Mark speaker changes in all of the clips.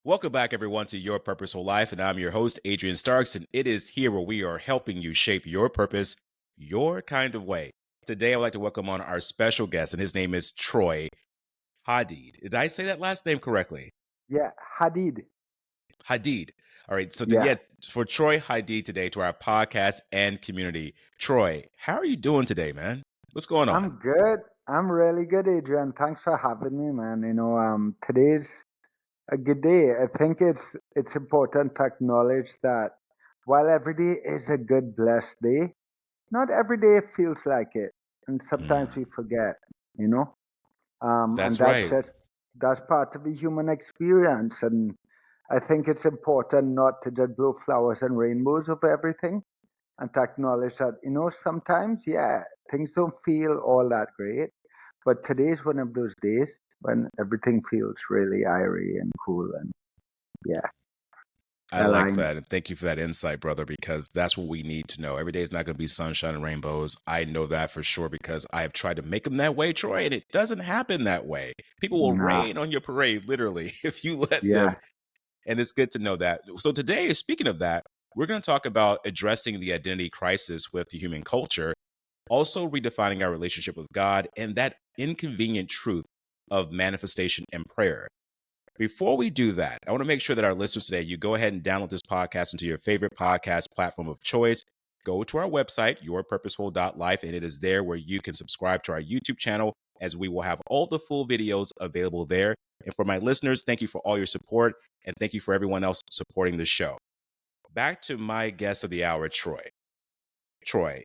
Speaker 1: Welcome back, everyone, to Your Purposeful Life. And I'm your host, Adrian Starks. And it is here where we are helping you shape your purpose your kind of way. Today, I'd like to welcome on our special guest, and his name is Troy Hadeed. Did I say that last name correctly?
Speaker 2: Yeah, Hadeed.
Speaker 1: Hadeed. All right. So,
Speaker 2: Yeah,
Speaker 1: for Troy Hadeed today to our podcast and community. Troy, how are you doing today, man? What's going on?
Speaker 2: I'm good. I'm really good, Adrian. Thanks for having me, man. Today's a good day. I think it's important to acknowledge that while every day is a good, blessed day, not every day feels like it, and sometimes
Speaker 1: Mm,
Speaker 2: we forget. You know, and
Speaker 1: that's right.
Speaker 2: that's part of the human experience, and I think it's important not to just blow flowers and rainbows over everything and to acknowledge that, sometimes, yeah, things don't feel all that great. But today's one of those days when everything feels really airy and cool and, yeah,
Speaker 1: I like
Speaker 2: aligned.
Speaker 1: that. And thank you for that insight, brother, because that's what we need to know. Every day is not going to be sunshine and rainbows. I know that for sure because I have tried to make them that way, Troy, and it doesn't happen that way. People will
Speaker 2: Nah,
Speaker 1: rain on your parade, literally, if you let them.
Speaker 2: yeah,
Speaker 1: And it's good to know that. So today, speaking of that, we're going to talk about addressing the identity crisis with the human culture, also redefining our relationship with God, and that inconvenient truth of manifestation and prayer. Before we do that, I want to make sure that our listeners today, you go ahead and download this podcast into your favorite podcast platform of choice. Go to our website, yourpurposeful.life, and it is there where you can subscribe to our YouTube channel, as we will have all the full videos available there. And for my listeners, thank you for all your support, and thank you for everyone else supporting the show. Back to my guest of the hour, Troy. Troy.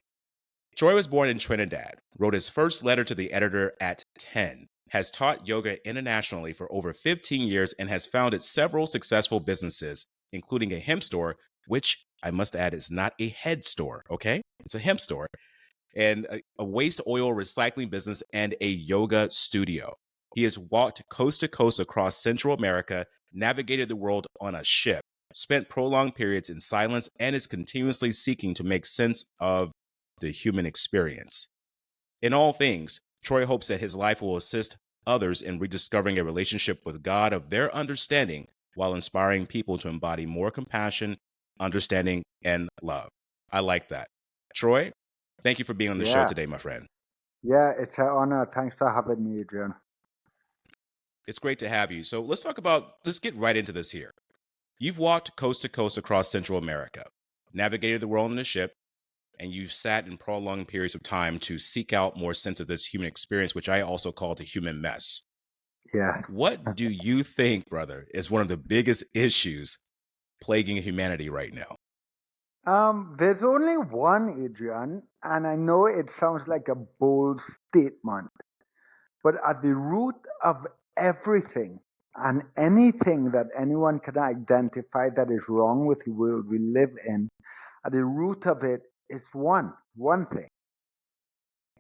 Speaker 1: Troy was born in Trinidad, wrote his first letter to the editor at 10, has taught yoga internationally for over 15 years, and has founded several successful businesses, including a hemp store, which I must add is not a head store, okay? It's a hemp store, and a waste oil recycling business and a yoga studio. He has walked coast to coast across Central America, navigated the world on a ship, spent prolonged periods in silence, and is continuously seeking to make sense of the human experience. In all things, Troy hopes that his life will assist others in rediscovering a relationship with God of their understanding while inspiring people to embody more compassion, understanding, and love. I like that. Troy, thank you for being on the show
Speaker 2: yeah,
Speaker 1: today, my friend.
Speaker 2: yeah, it's an honor. Thanks for having me, Adrian.
Speaker 1: It's great to have you. So let's get right into this here. You've walked coast to coast across Central America, navigated the world in a ship, and you've sat in prolonged periods of time to seek out more sense of this human experience, which I also call the human mess.
Speaker 2: Yeah.
Speaker 1: What do you think, brother, is one of the biggest issues plaguing humanity right now?
Speaker 2: There's only one, Adrian, and I know it sounds like a bold statement, but at the root of everything and anything that anyone can identify that is wrong with the world we live in, at the root of it is one thing,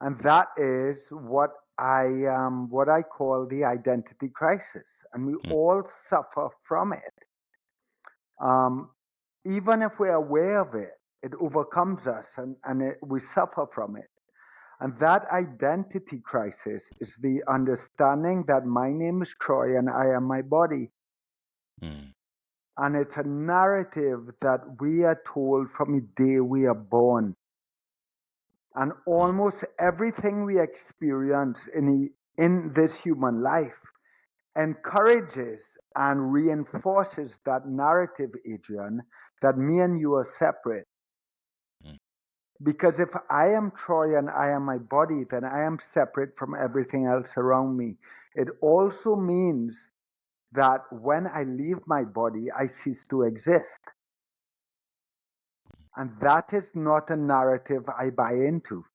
Speaker 2: and that is what I call the identity crisis, and we
Speaker 1: Mm,
Speaker 2: all suffer from it. Um, Even if we're aware of it, it overcomes us, and we suffer from it. And that identity crisis is the understanding that my name is Troy and I am my body.
Speaker 1: mm,
Speaker 2: And it's a narrative that we are told from the day we are born. And
Speaker 1: mm,
Speaker 2: almost everything we experience in this human life encourages and reinforces that narrative, Adrian, that me and you are separate.
Speaker 1: mm.
Speaker 2: Because if I am Troy and I am my body, then I am separate from everything else around me. It also means that when I leave my body, I cease to exist. And that is not a narrative I buy into.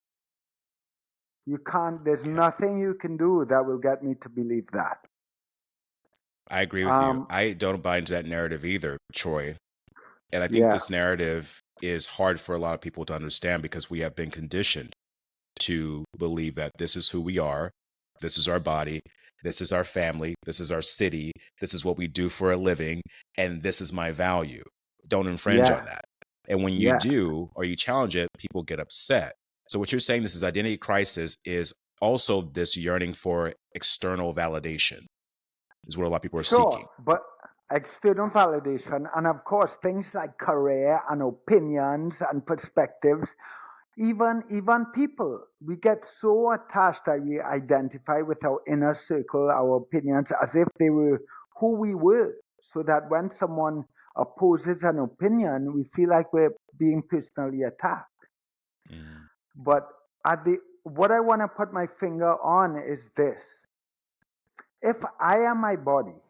Speaker 2: You can't, there's
Speaker 1: Yeah,
Speaker 2: nothing you can do that will get me to believe that.
Speaker 1: I agree with you.
Speaker 2: Um,
Speaker 1: I don't buy into that narrative either, Troy. And I think
Speaker 2: yeah,
Speaker 1: this narrative is hard for a lot of people to understand because we have been conditioned to believe that this is who we are, this is our body, this is our family, this is our city, this is what we do for a living, and this is my value. Don't infringe
Speaker 2: yeah,
Speaker 1: on that. And when you
Speaker 2: yeah.
Speaker 1: do or you challenge it, people get upset. So what you're saying, this is identity crisis, is also this yearning for external validation, is what a lot of people are
Speaker 2: Sure,
Speaker 1: seeking.
Speaker 2: external validation, and of course, things like career and opinions and perspectives. Even people, we get so attached that we identify with our inner circle, our opinions, as if they were who we were. So that when someone opposes an opinion, we feel like we're being personally attacked.
Speaker 1: Mm.
Speaker 2: But what I want to put my finger on is this: if I am my body,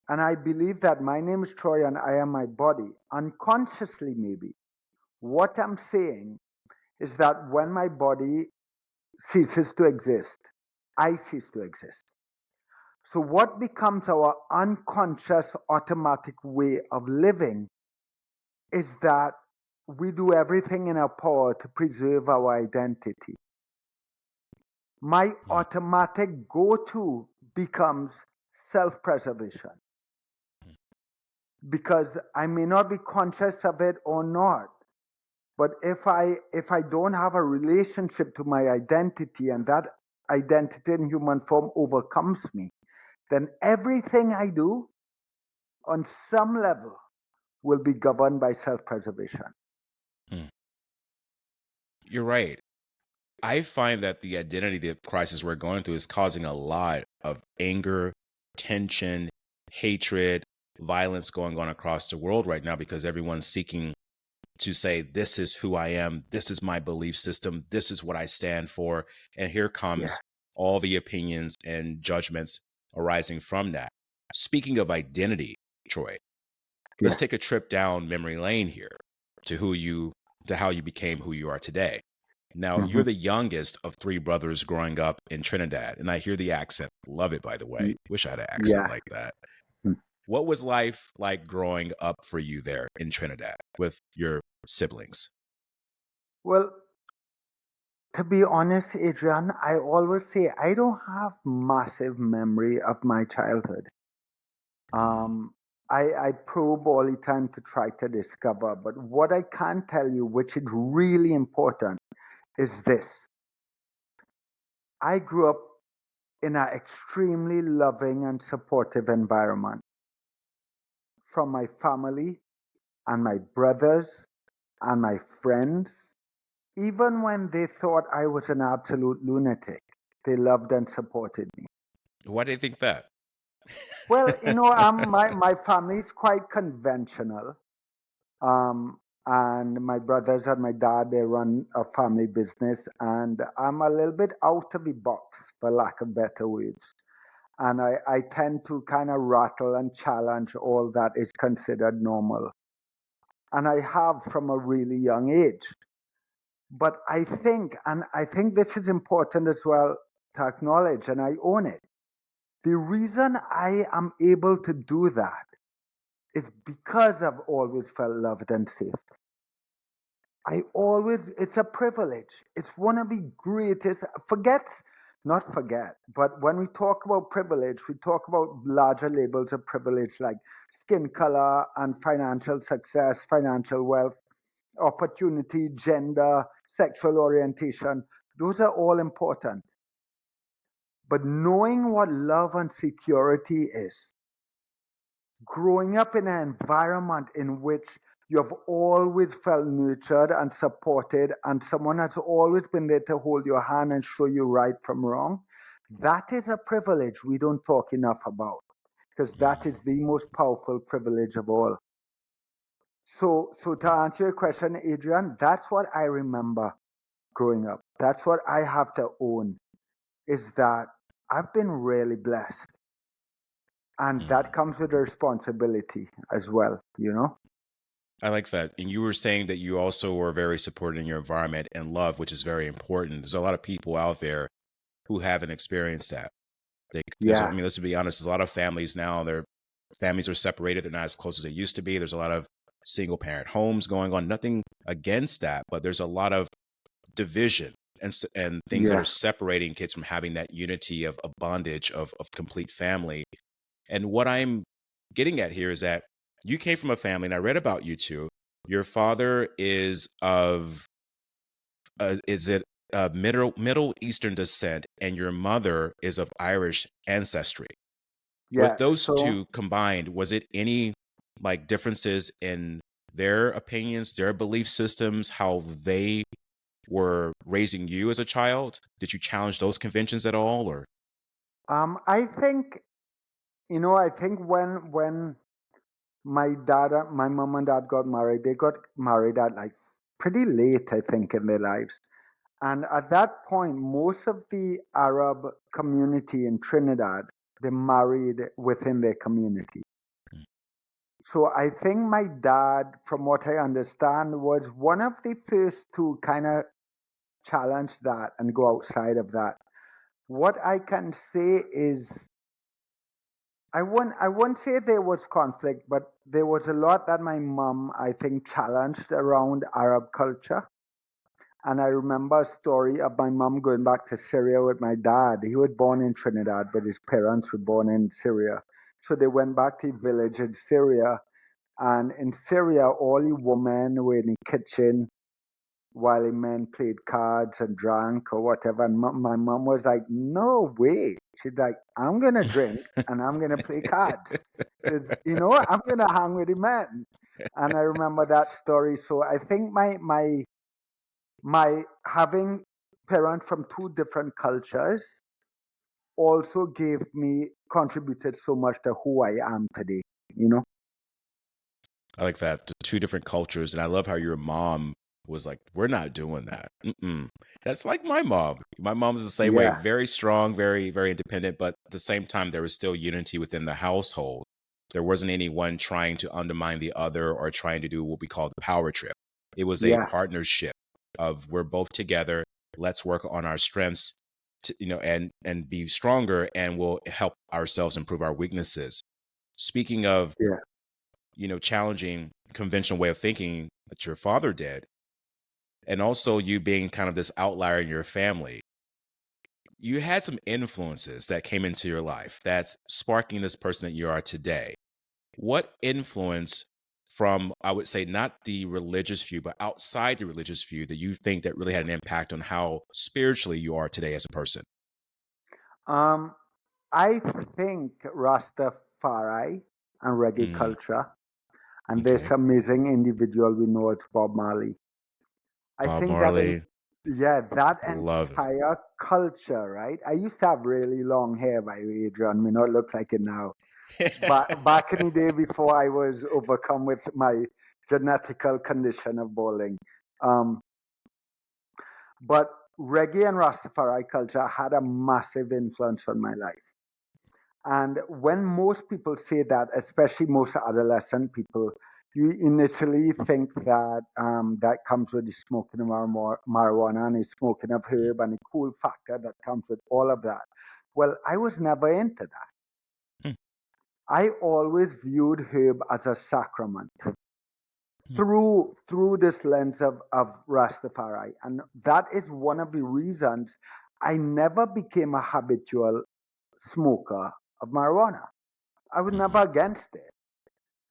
Speaker 2: and I believe that my name is Troy and I am my body, unconsciously maybe, what I'm saying is that when my body ceases to exist, I cease to exist. So, what becomes our unconscious automatic way of living is that we do everything in our power to preserve our identity. My
Speaker 1: Mm.
Speaker 2: automatic go to becomes self preservation because I may not be conscious of it or not. But if I don't have a relationship to my identity and that identity in human form overcomes me, then everything I do on some level will be governed by self-preservation.
Speaker 1: Mm. You're right. I find that the identity crisis we're going through is causing a lot of anger, tension, hatred, violence going on across the world right now because everyone's seeking to say, this is who I am, this is my belief system, this is what I stand for. And here
Speaker 2: Yeah,
Speaker 1: comes all the opinions and judgments arising from that. Speaking of identity, Troy, let's
Speaker 2: yeah.
Speaker 1: take a trip down memory lane here to how you became who you are today. Now, you're
Speaker 2: Mhm.
Speaker 1: the youngest of three brothers growing up in Trinidad, and I hear the accent. Love it, by the way.
Speaker 2: Y-
Speaker 1: Wish I had an accent
Speaker 2: Yeah.
Speaker 1: like that.
Speaker 2: Mm.
Speaker 1: What was life like growing up for you there in Trinidad with your siblings?
Speaker 2: Well, to be honest, Adrian, I always say I don't have massive memory of my childhood.
Speaker 1: Mm.
Speaker 2: Um, I probe all the time to try to discover, but what I can tell you, which is really important, is this. I grew up in an extremely loving and supportive environment from my family and my brothers and my friends. Even when they thought I was an absolute lunatic, they loved and supported me.
Speaker 1: Why do you think that?
Speaker 2: Well, my family is quite conventional. Um, and my brothers and my dad, they run a family business, and I'm a little bit out of the box, for lack of better words. And I tend to kind of rattle and challenge all that is considered normal. And I have from a really young age. But I think this is important as well to acknowledge, and I own it. The reason I am able to do that is because I've always felt loved and safe. It's a privilege. It's one of the greatest, not forget, but when we talk about privilege, we talk about larger labels of privilege like skin color and financial success, financial wealth, opportunity, gender, sexual orientation. Those are all important. But knowing what love and security is, growing up in an environment in which you have always felt nurtured and supported, and someone has always been there to hold your hand and show you right from wrong, that is a privilege we don't talk enough about because that
Speaker 1: Mm.
Speaker 2: is the most powerful privilege of all. So to answer your question, Adrian, that's what I remember growing up. That's what I have to own is that I've been really blessed. And that
Speaker 1: Mm.
Speaker 2: comes with a responsibility as well.
Speaker 1: I like that. And you were saying that you also were very supported in your environment and love, which is very important. There's a lot of people out there who haven't experienced that. I
Speaker 2: Yeah,
Speaker 1: mean, let's be honest, there's a lot of families now, their families are separated. They're not as close as they used to be. There's a lot of single parent homes going on. Nothing against that, but there's a lot of division and things that are
Speaker 2: yeah,
Speaker 1: separating kids from having that unity of a bondage of complete family. And what I'm getting at here is that you came from a family, and I read about you too. Your father is it Middle Eastern descent, and your mother is of Irish ancestry. With
Speaker 2: Yeah.
Speaker 1: those
Speaker 2: So
Speaker 1: two combined, was it any like differences in their opinions, their belief systems, how they were raising you as a child? Did you challenge those conventions at all, or?
Speaker 2: I think, I think when my mom and dad got married, they got married at like pretty late, I think, in their lives. And at that point, most of the Arab community in Trinidad, they married within their community. So I think my dad, from what I understand, was one of the first to kind of challenge that and go outside of that. What I can say is I won't say there was conflict, but there was a lot that my mom, I think, challenged around Arab culture. And I remember a story of my mom going back to Syria with my dad. He was born in Trinidad, but his parents were born in Syria. So they went back to a village in Syria. And in Syria, all the women were in the kitchen while the men played cards and drank or whatever. And my mom was like, no way. She's like, I'm going to drink and I'm going to play cards. Because, I'm going to hang with the men. And I remember that story. So I think my having parents from two different cultures also gave me contributed so much to who I am today, you know?
Speaker 1: I like that. The two different cultures. And I love how your mom was like, we're not doing that. Mm-mm. That's like my mom. My mom's the same way,
Speaker 2: Yeah,
Speaker 1: very strong, very, very independent. But at the same time, there was still unity within the household. There wasn't anyone trying to undermine the other or trying to do what we call the power trip. It was a
Speaker 2: yeah,
Speaker 1: partnership of we're both together. Let's work on our strengths, and be stronger, and we'll help ourselves improve our weaknesses. Speaking of
Speaker 2: yeah.
Speaker 1: challenging conventional way of thinking that your father did, and also you being kind of this outlier in your family, you had some influences that came into your life that's sparking this person that you are today. What influence from, I would say, not the religious view, but outside the religious view that you think that really had an impact on how spiritually you are today as a person?
Speaker 2: Um, I think Rastafari and reggae
Speaker 1: Mm,
Speaker 2: culture, and this
Speaker 1: okay.
Speaker 2: amazing individual we know, it's Bob Marley. I
Speaker 1: Bob
Speaker 2: think that,
Speaker 1: Marley,
Speaker 2: yeah, that
Speaker 1: love it.
Speaker 2: entire culture, right? I used to have really long hair, by the way, Adrian, may not look like it now. But back in the day before I was overcome with my genetical condition of balding. Um, but reggae and Rastafari culture had a massive influence on my life. And when most people say that, especially most adolescent people, you initially think that that comes with the smoking of marijuana and the smoking of herb and the cool factor that comes with all of that. Well, I was never into that.
Speaker 1: Mm,
Speaker 2: I always viewed herb as a sacrament
Speaker 1: mm,
Speaker 2: through this lens of Rastafari. And that is one of the reasons I never became a habitual smoker of marijuana. I was never
Speaker 1: mhm.
Speaker 2: against it,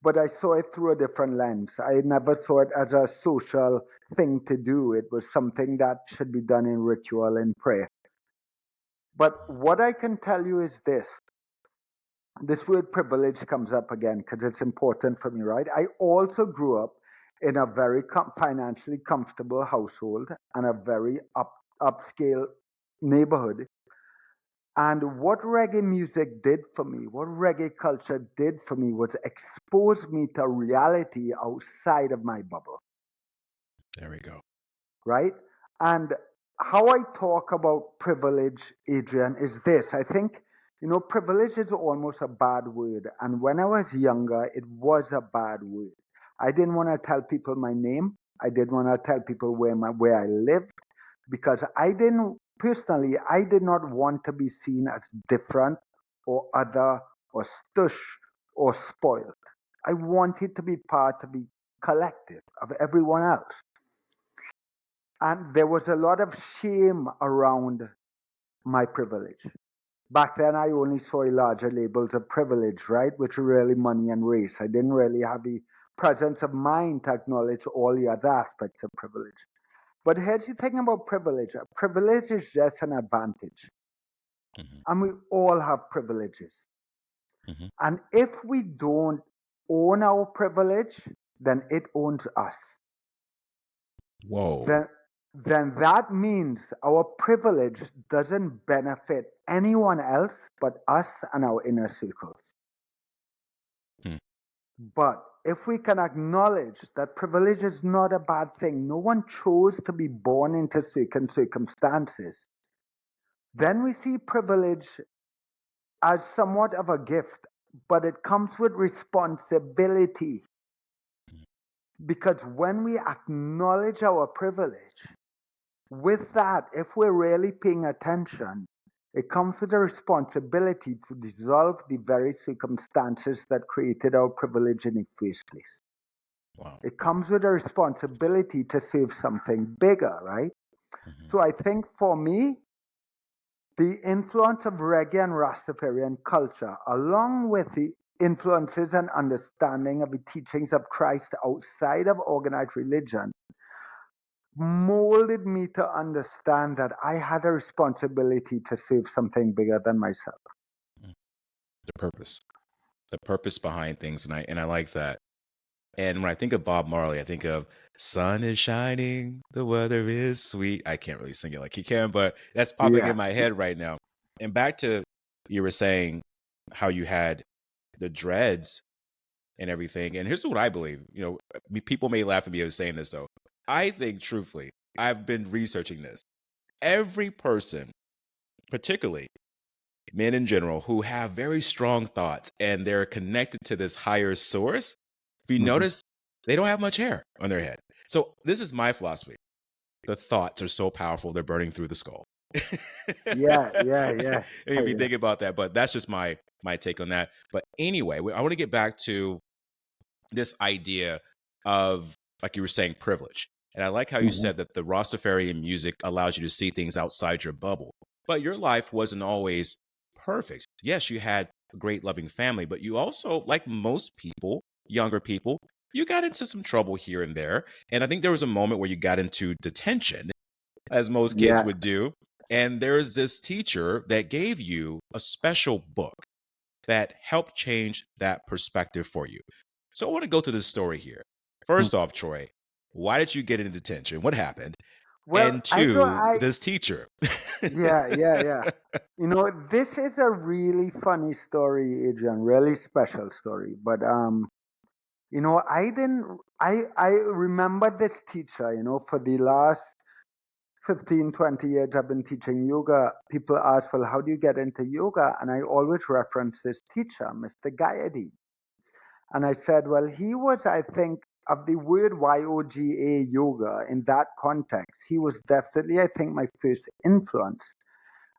Speaker 2: but I saw it through a different lens. I never saw it as a social thing to do. It was something that should be done in ritual and prayer. But what I can tell you is this word privilege comes up again because it's important for me, right? I also grew up in a very financially comfortable household and a very upscale neighborhood. And what reggae music did for me, what reggae culture did for me, was expose me to reality outside of my bubble,
Speaker 1: There we go.
Speaker 2: right? And how I talk about privilege, Adrian, is this. I think, privilege is almost a bad word. And when I was younger, it was a bad word. I didn't want to tell people my name. I didn't want to tell people where I lived because I did not want to be seen as different or other or stush or spoiled. I wanted to be part of the collective of everyone else. And there was a lot of shame around my privilege. Back then, I only saw larger labels of privilege, right? Which were really money and race. I didn't really have the presence of mind to acknowledge all the other aspects of privilege. But here's the thing about privilege: privilege is just an advantage.
Speaker 1: Mhm.
Speaker 2: And we all have privileges.
Speaker 1: Hmm.
Speaker 2: And if we don't own our privilege, then it owns us.
Speaker 1: Whoa.
Speaker 2: Then, then that means our privilege doesn't benefit anyone else but us and our inner circles.
Speaker 1: Hmm.
Speaker 2: But if we can acknowledge that privilege is not a bad thing, no one chose to be born into certain circumstances, then we see privilege as somewhat of a gift, but it comes with responsibility. Because when we acknowledge our privilege, with that, if we're really paying attention, it comes with a responsibility to dissolve the very circumstances that created our privilege in the first place.
Speaker 1: Wow.
Speaker 2: It comes with a responsibility to serve something bigger, right?
Speaker 1: Hmm.
Speaker 2: So I think for me, the influence of reggae and Rastafarian culture, along with the influences and understanding of the teachings of Christ outside of organized religion, molded me to understand that I had a responsibility to serve something bigger than myself.
Speaker 1: The purpose behind things, and I like that. And when I think of Bob Marley, I think of sun is shining, the weather is sweet. I can't really sing it like he can, but that's popping in
Speaker 2: Yeah.
Speaker 1: my head right now. And back to you were saying how you had the dreads and everything. And here's what I believe. People may laugh at me as saying this though. I think truthfully, I've been researching this. Every person, particularly men in general, who have very strong thoughts and they're connected to this higher source, if you
Speaker 2: Mhm.
Speaker 1: notice, they don't have much hair on their head. So this is my philosophy. The thoughts are so powerful, they're burning through the skull.
Speaker 2: Yeah, yeah, yeah,
Speaker 1: If you
Speaker 2: yeah.
Speaker 1: think about that, but that's just my take on that. But anyway, I want to get back to this idea of, like you were saying, privilege. And I like how you
Speaker 2: Mhm.
Speaker 1: said that the Rastafarian music allows you to see things outside your bubble. But your life wasn't always perfect. Yes, you had a great loving family, but you also, like most people, younger people, you got into some trouble here and there. And I think there was a moment where you got into detention, as most kids
Speaker 2: Yeah.
Speaker 1: would do. And there's this teacher that gave you a special book that helped change that perspective for you. So I want to go to this story here. First off, Troy, why did you get into detention? What happened?
Speaker 2: Well,
Speaker 1: And
Speaker 2: I thought
Speaker 1: two, this teacher.
Speaker 2: yeah, yeah, yeah. This is a really funny story, Adrian, really special story. But I didn't I remember this teacher, for the last 15, 20 years I've been teaching yoga. People ask, well, how do you get into yoga? And I always reference this teacher, Mr. Gayadi. And I said, well, he was, I think, of the word YOGA yoga in that context. He was definitely, I think, my first influence.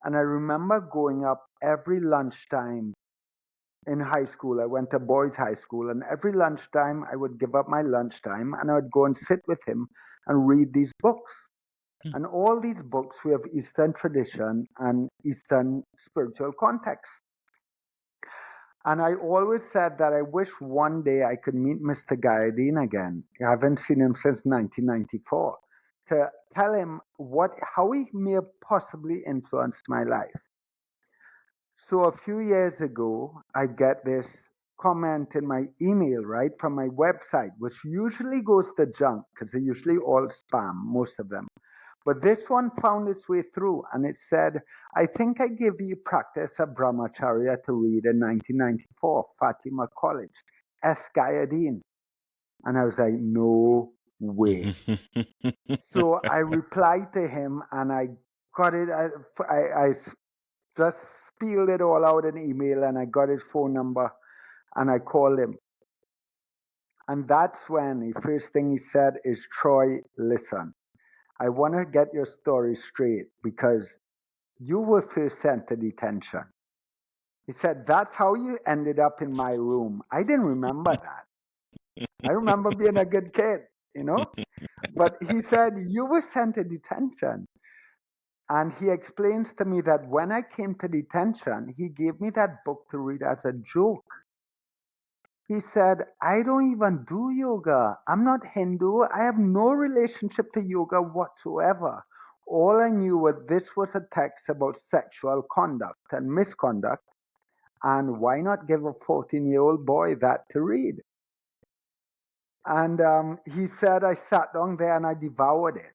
Speaker 2: And I remember going up every lunchtime in high school. I went to boys' high school, and every lunchtime I would give up my lunchtime and I would go and sit with him and read these books. And all these books we have Eastern tradition and Eastern spiritual context. And I always said that I wish one day I could meet Mr. Gayadeen again. I haven't seen him since 1994 to tell him how he may have possibly influenced my life. So a few years ago, I get this comment in my email, right, from my website, which usually goes to junk because they're usually all spam, most of them. But this one found its way through and it said, I think I gave you practice of brahmacharya to read in 1994, Fatima College, S. Gayadeen. And I was like, no way. So I replied to him and I got it. I just spilled it all out in email and I got his phone number and I called him. And that's when the first thing he said is, Troy, listen, I want to get your story straight because you were first sent to detention. He said, that's how you ended up in my room. I didn't remember that. I remember being a good kid. But he said, you were sent to detention. And he explains to me that when I came to detention, he gave me that book to read as a joke. He said, I don't even do yoga. I'm not Hindu. I have no relationship to yoga whatsoever. All I knew was this was a text about sexual conduct and misconduct. And why not give a 14-year-old boy that to read? And he said, I sat down there and I devoured it.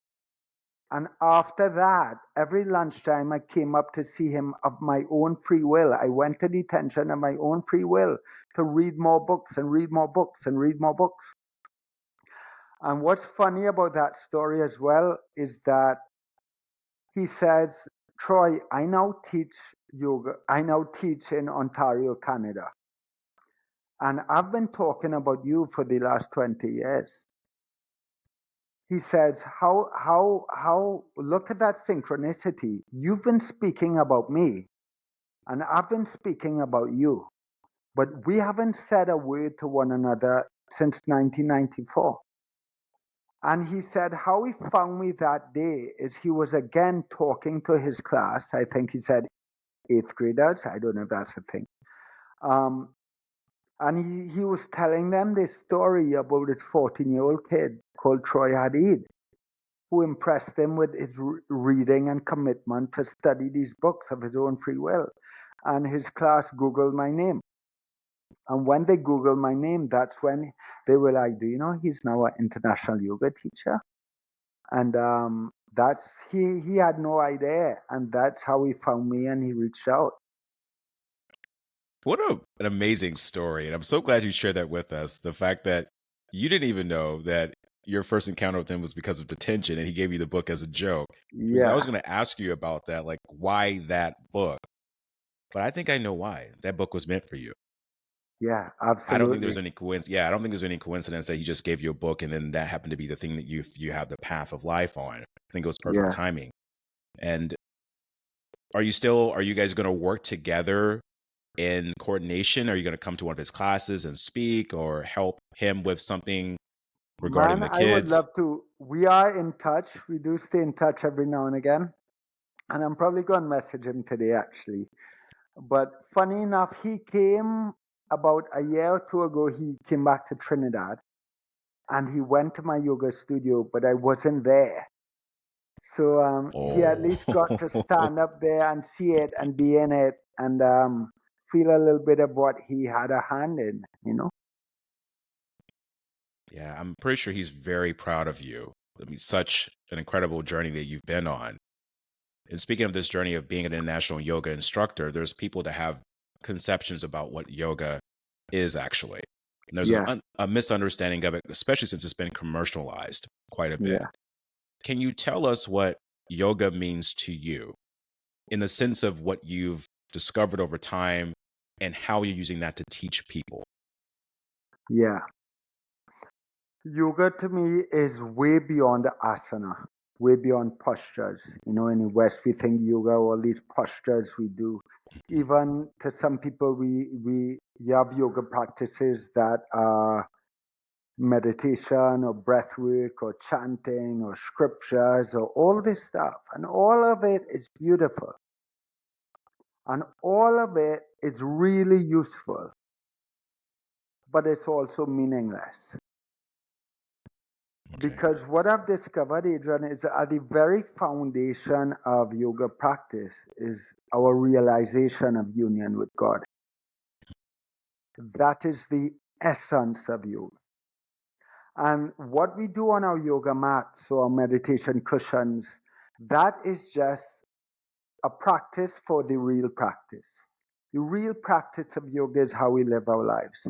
Speaker 2: And after that, every lunchtime I came up to see him of my own free will. I went to detention of my own free will to read more books and read more books and read more books. And what's funny about that story as well is that he says, Troy, I now teach yoga. I now teach in Ontario, Canada. And I've been talking about you for the last 20 years. He says, look at that synchronicity. You've been speaking about me, and I've been speaking about you, but we haven't said a word to one another since 1994. And he said, how he found me that day is he was again talking to his class. I think he said 8th graders. I don't know if that's a thing. And he was telling them this story about this 14-year-old kid called Troy Hadeed, who impressed him with his reading and commitment to study these books of his own free will. And his class Googled my name. And when they Googled my name, that's when they were like, do you know he's now an international yoga teacher? And he had no idea. And that's how he found me and he reached out.
Speaker 1: What an amazing story. And I'm so glad you shared that with us. The fact that you didn't even know that your first encounter with him was because of detention and he gave you the book as a joke. Because I was going to ask you about that, like why that book? But I think I know why. That book was meant for you.
Speaker 2: Yeah, absolutely.
Speaker 1: I don't think there's any coincidence. Yeah, I don't think there's any coincidence that he just gave you a book and then that happened to be the thing that you have the path of life on. I think it was perfect timing. And are you guys going to work together in coordination? Are you going to come to one of his classes and speak or help him with something regarding the kids?
Speaker 2: I would love to. We are in touch. We do stay in touch every now and again. And I'm probably going to message him today, actually. But funny enough, he came about a year or two ago. He came back to Trinidad and he went to my yoga studio, but I wasn't there. So he at least got to stand up there and see it and be in it and feel a little bit of what he had a hand in, you know?
Speaker 1: Yeah, I'm pretty sure he's very proud of you. I mean, such an incredible journey that you've been on. And speaking of this journey of being an international yoga instructor, there's people that have conceptions about what yoga is actually. And there's a misunderstanding of it, especially since it's been commercialized quite a bit. Can you tell us what yoga means to you in the sense of what you've discovered over time and how you're using that to teach people?
Speaker 2: Yeah. Yoga to me is way beyond the asana, way beyond postures. You know, in the West, we think yoga, all these postures we do. Even to some people, we have yoga practices that are meditation or breath work or chanting or scriptures or all this stuff. And all of it is beautiful. And all of it is really useful. But it's also meaningless. Because what I've discovered, Adrian, is at the very foundation of yoga practice is our realization of union with God. That is the essence of yoga. And what we do on our yoga mats or our meditation cushions, that is just a practice for the real practice. The real practice of yoga is how we live our lives.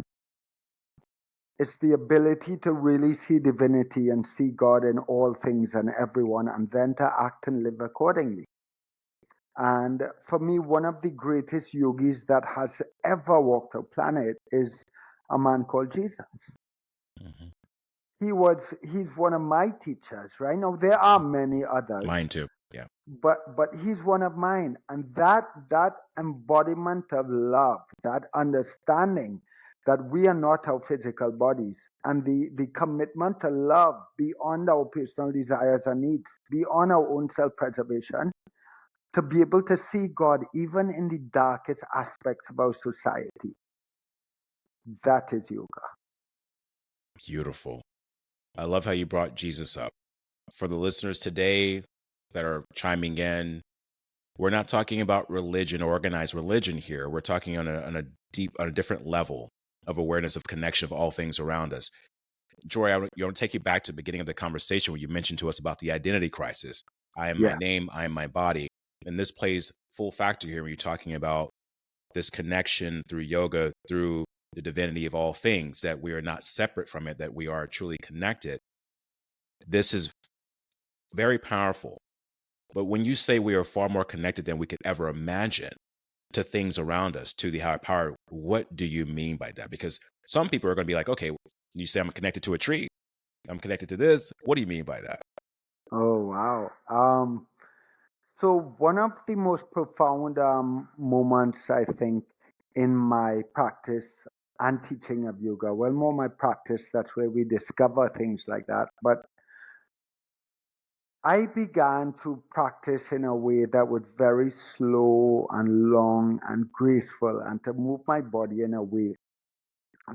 Speaker 2: It's the ability to really see divinity and see God in all things and everyone, and then to act and live accordingly. And for me, one of the greatest yogis that has ever walked our planet is a man called Jesus. Mm-hmm. He's one of my teachers, right? Now, there are many others.
Speaker 1: Mine too, yeah.
Speaker 2: But he's one of mine. And that embodiment of love, that understanding that we are not our physical bodies, and the commitment to love beyond our personal desires and needs, beyond our own self-preservation, to be able to see God even in the darkest aspects of our society. That is yoga.
Speaker 1: Beautiful. I love how you brought Jesus up. For the listeners today that are chiming in, We're not talking about religion, organized religion here. We're talking on a different level of awareness of connection of all things around us. Joy, I want to take you back to the beginning of the conversation where you mentioned to us about the identity crisis. I am my
Speaker 2: Yeah.
Speaker 1: name, I am my body. And this plays full factor here when you're talking about this connection through yoga, through the divinity of all things, that we are not separate from it, that we are truly connected. This is very powerful. But when you say we are far more connected than we could ever imagine to things around us, to the higher power, what do you mean by that? Because some people are going to be like, okay, you say I'm connected to a tree, I'm connected to this. What do you mean by that?
Speaker 2: Oh, wow. So one of the most profound moments, I think, in my practice and teaching of yoga, well, more my practice, that's where we discover things like that. But I began to practice in a way that was very slow and long and graceful, and to move my body in a way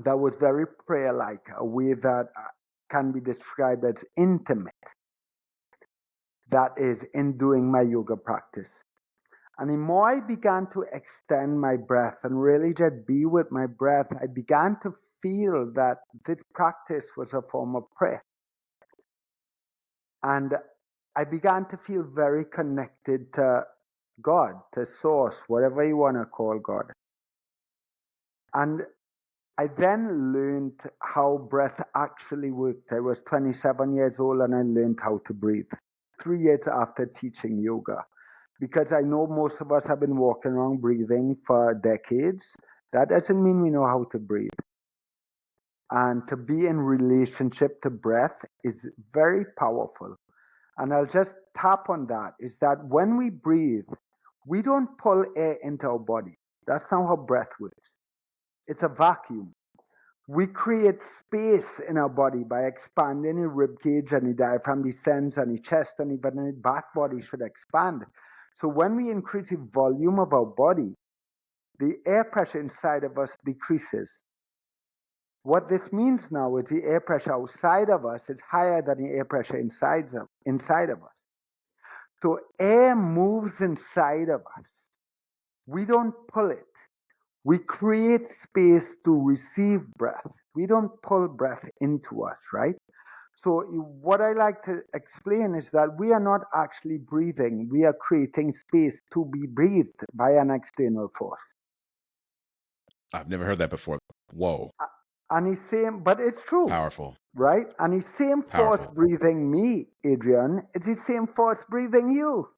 Speaker 2: that was very prayer like, a way that can be described as intimate. That is, in doing my yoga practice. And the more I began to extend my breath and really just be with my breath, I began to feel that this practice was a form of prayer. And I began to feel very connected to God, to Source, whatever you want to call God. And I then learned how breath actually worked. I was 27 years old and I learned how to breathe 3 years after teaching yoga. Because I know most of us have been walking around breathing for decades. That doesn't mean we know how to breathe. And to be in relationship to breath is very powerful. And I'll just tap on that, is that when we breathe, we don't pull air into our body. That's not how breath works. It's a vacuum. We create space in our body by expanding the rib cage and the diaphragm descends and the chest and even the back body should expand. So when we increase the volume of our body, the air pressure inside of us decreases. What this means now is the air pressure outside of us is higher than the air pressure inside of us. So air moves inside of us. We don't pull it. We create space to receive breath. We don't pull breath into us, right? So what I like to explain is that we are not actually breathing. We are creating space to be breathed by an external force.
Speaker 1: I've never heard that before. Whoa,
Speaker 2: And he's saying, but it's true,
Speaker 1: powerful,
Speaker 2: right? And the same force
Speaker 1: powerful.
Speaker 2: breathing me, Adrian, it's the same force breathing you.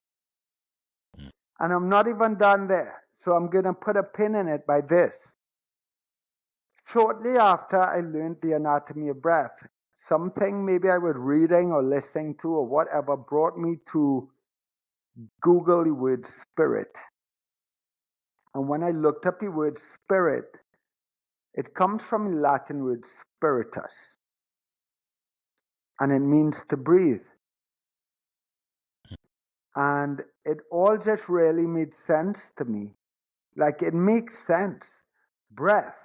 Speaker 1: Mm.
Speaker 2: And I'm not even done there. So I'm going to put a pin in it by this. Shortly after I learned the anatomy of breath, something maybe I was reading or listening to or whatever brought me to Google the word spirit. And when I looked up the word spirit, it comes from the Latin word spiritus, and it means to breathe. And it all just really made sense to me. Like, it makes sense. Breath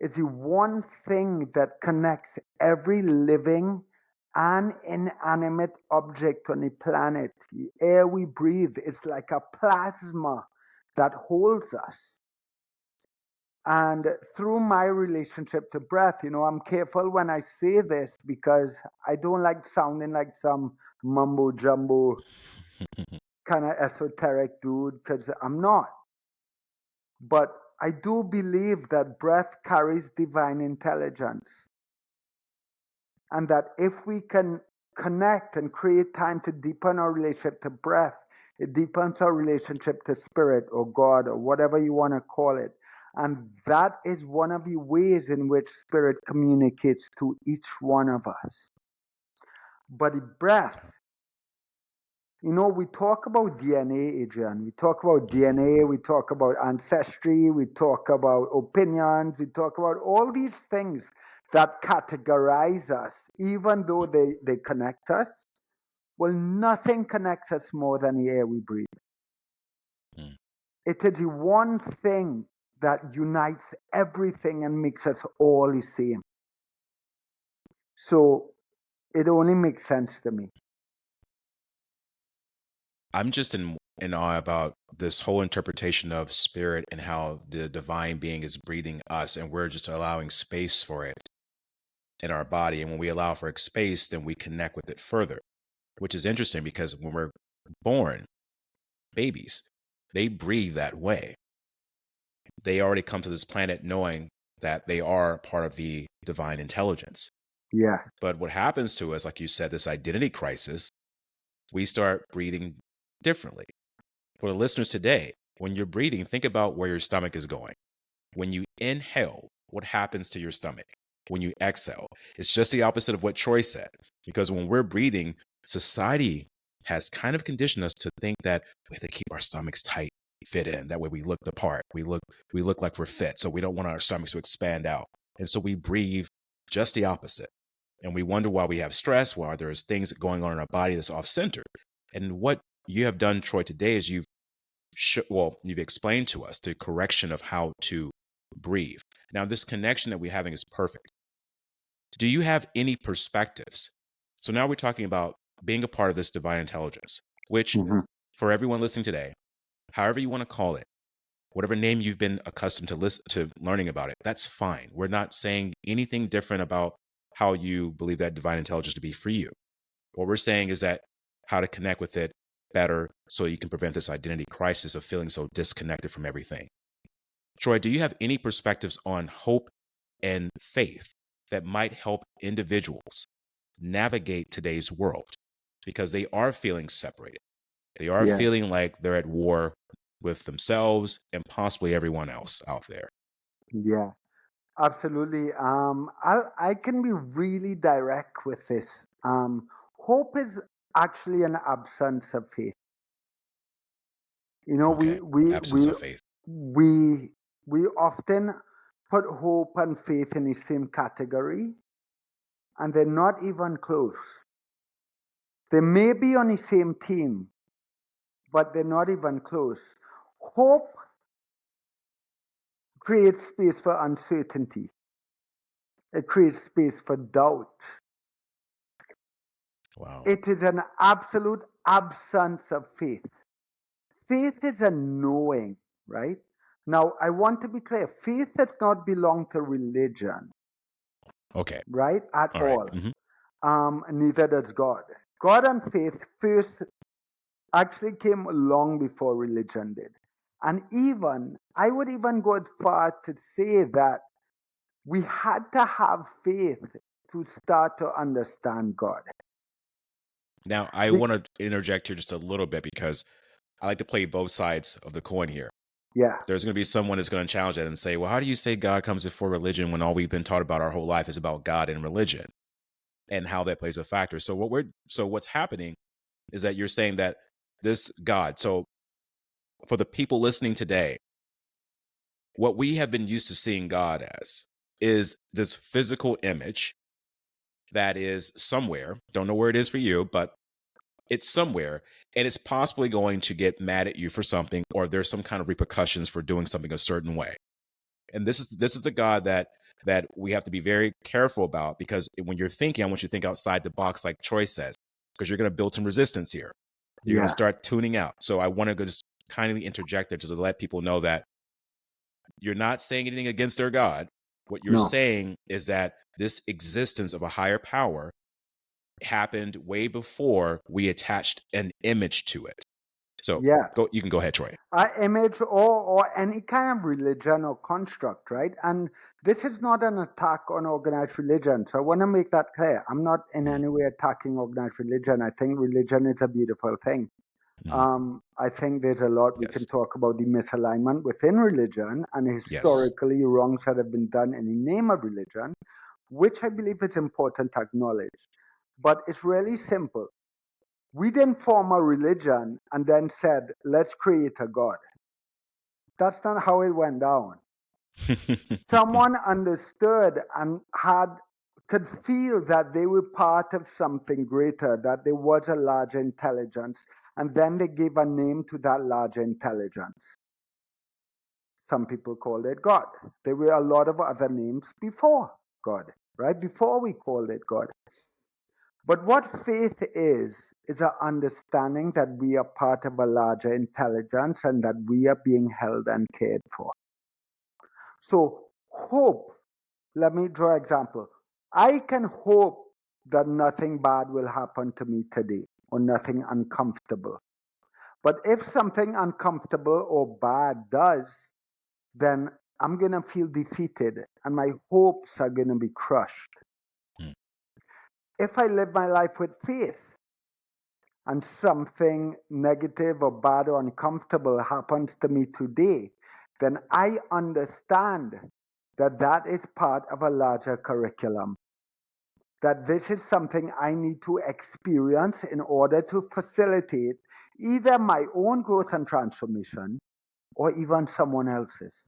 Speaker 2: is the one thing that connects every living and inanimate object on the planet. The air we breathe is like a plasma that holds us. And through my relationship to breath, I'm careful when I say this because I don't like sounding like some mumbo jumbo kind of esoteric dude, because I'm not. But I do believe that breath carries divine intelligence. And that if we can connect and create time to deepen our relationship to breath, it deepens our relationship to spirit or God or whatever you want to call it. And that is one of the ways in which spirit communicates to each one of us. But the breath, we talk about DNA, Adrian. We talk about DNA, we talk about ancestry, we talk about opinions, we talk about all these things that categorize us, even though they connect us. Well, nothing connects us more than the air we breathe.
Speaker 1: Mm.
Speaker 2: It is the one thing that unites everything and makes us all the same. So it only makes sense to me.
Speaker 1: I'm just in in awe about this whole interpretation of spirit and how the divine being is breathing us, and we're just allowing space for it in our body. And when we allow for space, then we connect with it further, which is interesting because when we're born, babies, they breathe that way. They already come to this planet knowing that they are part of the divine intelligence.
Speaker 2: Yeah.
Speaker 1: But what happens to us, like you said, this identity crisis, we start breathing differently. For the listeners today, when you're breathing, think about where your stomach is going. When you inhale, what happens to your stomach? When you exhale, it's just the opposite of what Troy said. Because when we're breathing, society has kind of conditioned us to think that we have to keep our stomachs tight, fit in. That way we look the part. We look like we're fit. So we don't want our stomachs to expand out. And so we breathe just the opposite. And we wonder why we have stress, why there's things going on in our body that's off center. And what you have done, Troy, today is you've explained to us the correction of how to breathe. Now, this connection that we're having is perfect. Do you have any perspectives? So now we're talking about being a part of this divine intelligence, which
Speaker 2: Mhm.
Speaker 1: for everyone listening today, however you want to call it, whatever name you've been accustomed to learning about it, that's fine. We're not saying anything different about how you believe that divine intelligence to be for you. What we're saying is that how to connect with it better so you can prevent this identity crisis of feeling so disconnected from everything. Troy, do you have any perspectives on hope and faith that might help individuals navigate today's world? Because they are feeling separated. They are
Speaker 2: Yeah.
Speaker 1: feeling like they're at war with themselves and possibly everyone else out there.
Speaker 2: Yeah. Absolutely. I can be really direct with this. Hope is actually an absence of faith. You know,
Speaker 1: Okay. Absence of faith.
Speaker 2: we we often put hope and faith in the same category, and they're not even close. They may be on the same team, but they're not even close. Hope creates space for uncertainty. It creates space for doubt.
Speaker 1: Wow.
Speaker 2: It is an absolute absence of faith. Faith is a knowing, right? Now, I want to be clear faith does not belong to religion,
Speaker 1: Okay.
Speaker 2: right? At
Speaker 1: All right.
Speaker 2: all.
Speaker 1: Mhm.
Speaker 2: Neither does God. God and faith first actually came long before religion did. And even, I would even go as far to say that we had to have faith to start to understand God.
Speaker 1: Now, I
Speaker 2: Be-
Speaker 1: want to interject here just a little bit because I like to play both sides of the coin here.
Speaker 2: yeah,
Speaker 1: There's going to be someone that's going to challenge that and say, well, how do you say God comes before religion when all we've been taught about our whole life is about God and religion and how that plays a factor? So what's happening is that you're saying that this God, so for the people listening today, what we have been used to seeing God as is this physical image that is somewhere, don't know where it is for you, but it's somewhere, and it's possibly going to get mad at you for something, or there's some kind of repercussions for doing something a certain way. And this is the God that we have to be very careful about, because when you're thinking, I want you to think outside the box, like Troy says, because you're going to build some resistance here. You're going to
Speaker 2: yeah,
Speaker 1: start tuning out. So I want to just kindly interject there to let people know that you're not saying anything against their God. What you're
Speaker 2: no,
Speaker 1: saying is that this existence of a higher power happened way before we attached an image to it. So
Speaker 2: yeah.
Speaker 1: you can go ahead, Troy.
Speaker 2: Image or any kind of religion or construct, right? And this is not an attack on organized religion. So I want to make that clear. I'm not in
Speaker 1: Mhm.
Speaker 2: any way attacking organized religion. I think religion is a beautiful thing.
Speaker 1: Mhm.
Speaker 2: I think there's a lot we can
Speaker 1: Yes.
Speaker 2: talk about the misalignment within religion and
Speaker 1: Yes.
Speaker 2: historically wrongs that have been done in the name of religion, which I believe is important to acknowledge. But it's really simple. We didn't form a religion and then said, let's create a God. That's not how it went down. Someone understood and could feel that they were part of something greater, that there was a larger intelligence, and then they gave a name to that larger intelligence. Some people called it God. There were a lot of other names before God, right? Before we called it God. But what faith is an understanding that we are part of a larger intelligence and that we are being held and cared for. So, hope, let me draw an example. I can hope that nothing bad will happen to me today or nothing uncomfortable. But if something uncomfortable or bad does, then I'm going to feel defeated and my hopes are going to be crushed.
Speaker 1: Mm.
Speaker 2: If I live my life with faith and something negative or bad or uncomfortable happens to me today, then I understand that that is part of a larger curriculum. That this is something I need to experience in order to facilitate either my own growth and transformation or even someone else's.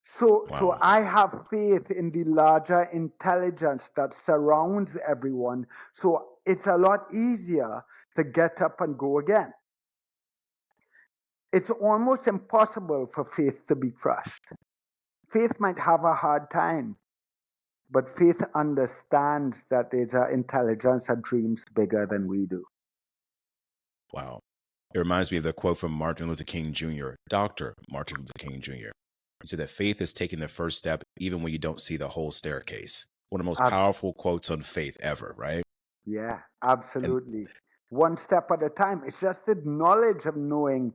Speaker 2: So
Speaker 1: Wow.
Speaker 2: I have faith in the larger intelligence that surrounds everyone. So it's a lot easier to get up and go again. It's almost impossible for faith to be crushed. Faith might have a hard time, but faith understands that there's an intelligence that dreams bigger than we do.
Speaker 1: Wow. It reminds me of the quote from Martin Luther King Jr., Dr. Martin Luther King Jr. He said that faith is taking the first step even when you don't see the whole staircase. One of the most
Speaker 2: Ab-
Speaker 1: powerful quotes on faith ever, right?
Speaker 2: yeah,
Speaker 1: And
Speaker 2: absolutely. One step at a time. It's just the knowledge of knowing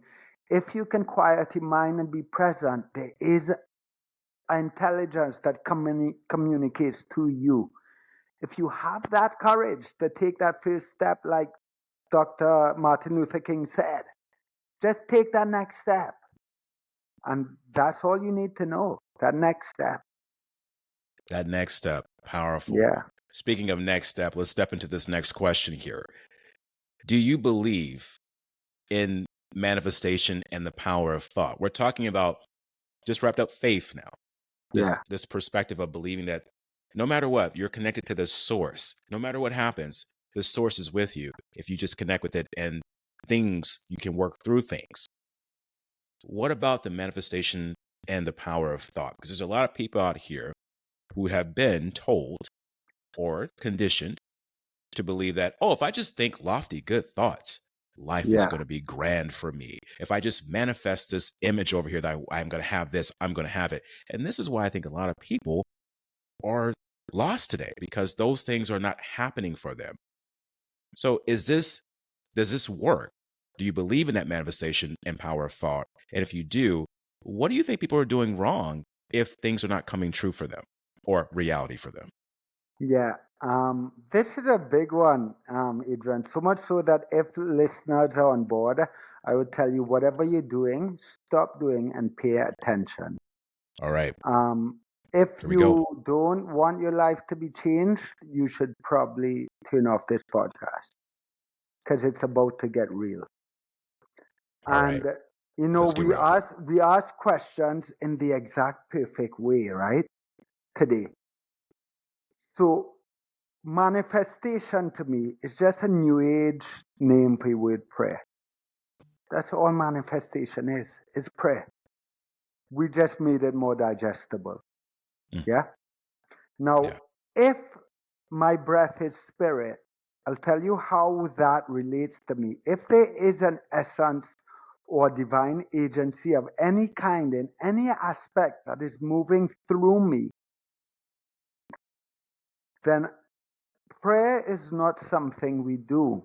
Speaker 2: if you can quiet your mind and be present, there is an intelligence that communicates to you. If you have that courage to take that first step, like Dr. Martin Luther King said, just take that next step. And that's all you need to know, that next step.
Speaker 1: that next step, powerful.
Speaker 2: Yeah.
Speaker 1: Speaking of next step, let's step into this next question here. Do you believe in manifestation and the power of thought? We're talking about just wrapped up faith now.
Speaker 2: Yeah.
Speaker 1: This perspective of believing that no matter what, you're connected to the source. No matter what happens, the source is with you. If you just connect with it and things, you can work through things. What about the manifestation and the power of thought? Because there's a lot of people out here who have been told or conditioned to believe that, oh, if I just think lofty, good thoughts, life is
Speaker 2: Yeah.
Speaker 1: going to be grand for me. If I just manifest this image over here that I'm going to have this, I'm going to have it. And this is why I think a lot of people are lost today because those things are not happening for them. So does this work? Do you believe in that manifestation and power of thought? And if you do, what do you think people are doing wrong if things are not coming true for them or reality for them?
Speaker 2: Yeah. This is a big one, Adrian. So much so that if listeners are on board, I would tell you whatever you're doing, stop doing and pay attention.
Speaker 1: All right,
Speaker 2: If
Speaker 1: here we go.
Speaker 2: you don't want your life to be changed, you should probably turn off this podcast because it's about to get real.
Speaker 1: All right,
Speaker 2: And you know,
Speaker 1: let's get real.
Speaker 2: we ask questions in the exact perfect way, right? Today. So manifestation to me is just a new age name for the word prayer. That's all manifestation is. It's prayer. We just made it more digestible.
Speaker 1: Mm,
Speaker 2: Yeah. Now,
Speaker 1: yeah.
Speaker 2: if my breath is spirit, I'll tell you how that relates to me. If there is an essence or divine agency of any kind in any aspect that is moving through me, then prayer is not something we do.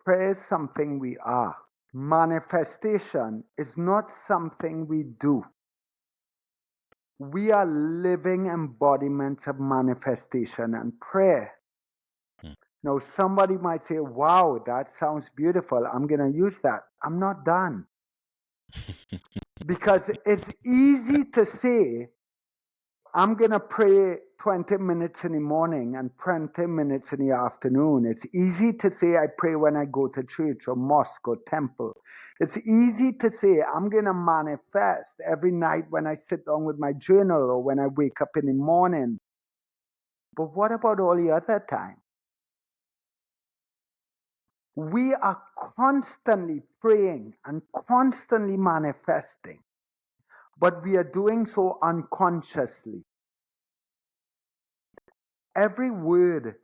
Speaker 2: Prayer is something we are. Manifestation is not something we do. We are living embodiments of manifestation and prayer.
Speaker 1: Mm.
Speaker 2: Now, somebody might say, wow, that sounds beautiful. I'm going to use that. I'm not done. Because it's easy to say, I'm going to pray 20 minutes in the morning and 20 minutes in the afternoon. It's easy to say, I pray when I go to church or mosque or temple. It's easy to say, I'm going to manifest every night when I sit down with my journal or when I wake up in the morning. But what about all the other time? We are constantly praying and constantly manifesting, but we are doing so unconsciously. Every word,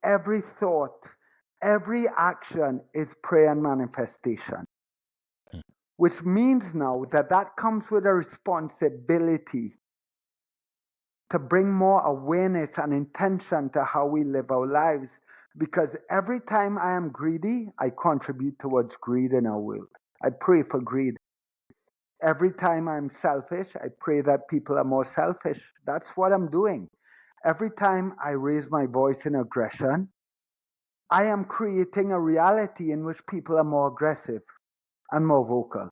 Speaker 2: every thought, every action is prayer and manifestation. Which means now that that comes with a responsibility to bring more awareness and intention to how we live our lives. Because every time I am greedy, I contribute towards greed in our world. I pray for greed. Every time I'm selfish, I pray that people are more selfish. That's what I'm doing. Every time I raise my voice in aggression, I am creating a reality in which people are more aggressive and more vocal.